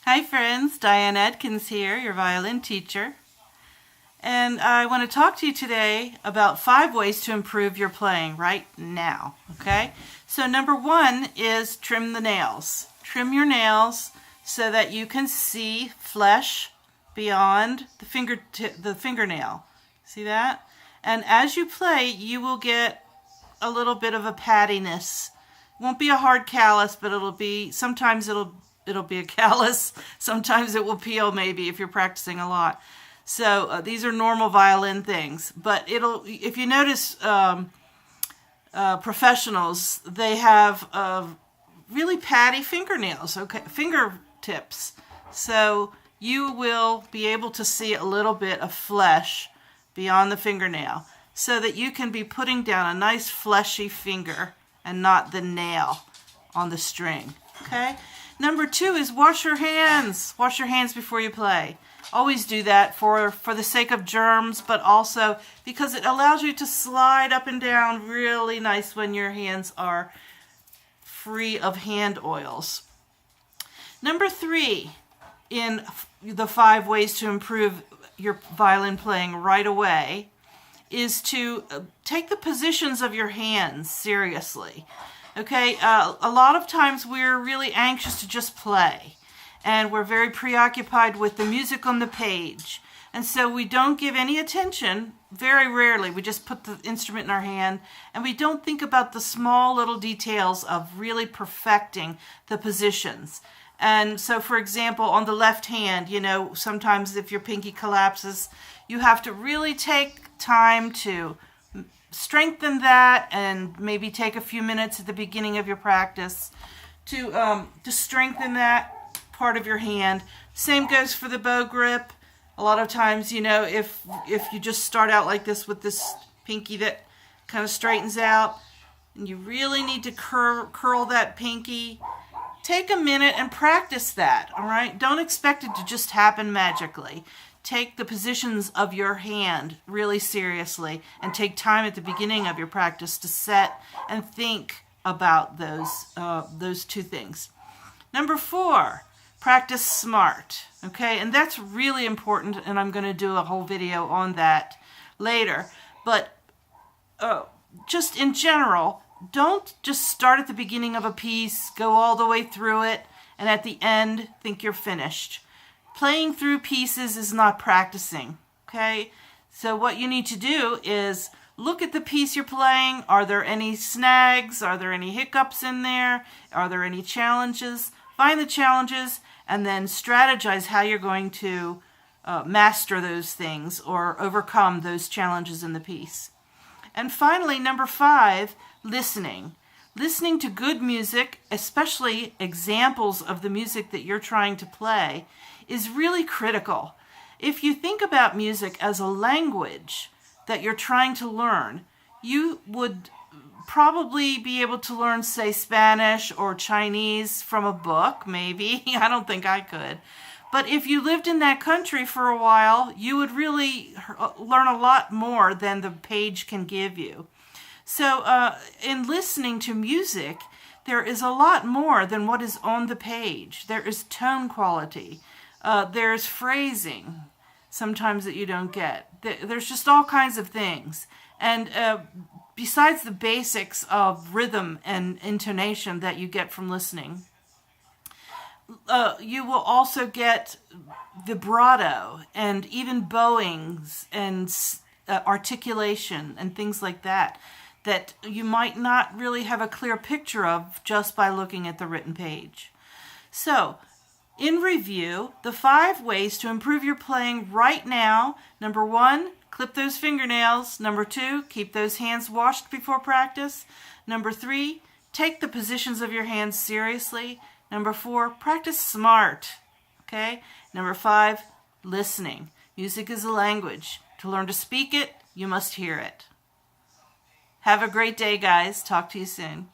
Hi friends, Diane Adkins here, your violin teacher. And I want to talk to you today about 5 ways to improve your playing right now, okay? So number 1 is trim the nails. Trim your nails so that you can see flesh beyond the fingernail. See that? And as you play, you will get a little bit of a pattiness. Won't be a hard callus, but sometimes it'll be a callus. Sometimes it will peel, maybe, if you're practicing a lot. So these are normal violin things. But if you notice, professionals, they have really patty fingernails, okay, fingertips. So you will be able to see a little bit of flesh beyond the fingernail, so that you can be putting down a nice fleshy finger and not the nail on the string. Okay. Number 2 is wash your hands. Wash your hands before you play. Always do that for the sake of germs, but also because it allows you to slide up and down really nice when your hands are free of hand oils. Number 3 in the 5 ways to improve your violin playing right away is to take the positions of your hands seriously. Okay, a lot of times we're really anxious to just play, and we're very preoccupied with the music on the page, and so we don't give any attention. Very rarely, we just put the instrument in our hand, and we don't think about the small little details of really perfecting the positions. And so, for example, on the left hand, sometimes if your pinky collapses, you have to really take time to strengthen that, and maybe take a few minutes at the beginning of your practice to strengthen that part of your hand. Same goes for the bow grip. A lot of times, if you just start out like this with this pinky that kind of straightens out, and you really need to curl that pinky, take a minute and practice that, all right? Don't expect it to just happen magically. Take the positions of your hand really seriously, and take time at the beginning of your practice to set and think about those 2 things. Number 4, practice smart, okay? And that's really important, and I'm going to do a whole video on that later. But just in general, don't just start at the beginning of a piece, go all the way through it, and at the end think you're finished. Playing through pieces is not practicing, okay? So what you need to do is look at the piece you're playing. Are there any snags? Are there any hiccups in there? Are there any challenges? Find the challenges and then strategize how you're going to master those things or overcome those challenges in the piece. And finally, number 5, listening. Listening to good music, especially examples of the music that you're trying to play, is really critical. If you think about music as a language that you're trying to learn, you would probably be able to learn, say, Spanish or Chinese from a book, maybe. I don't think I could. But if you lived in that country for a while, you would really learn a lot more than the page can give you. So in listening to music, there is a lot more than what is on the page. There is tone quality. There's phrasing, sometimes that you don't get. There's just all kinds of things. And besides the basics of rhythm and intonation that you get from listening, you will also get vibrato and even bowings and articulation and things like that you might not really have a clear picture of just by looking at the written page. So, in review, the 5 ways to improve your playing right now. Number 1, clip those fingernails. Number 2, keep those hands washed before practice. Number 3, take the positions of your hands seriously. Number 4, practice smart. Okay? Number 5, listening. Music is a language. To learn to speak it, you must hear it. Have a great day, guys. Talk to you soon.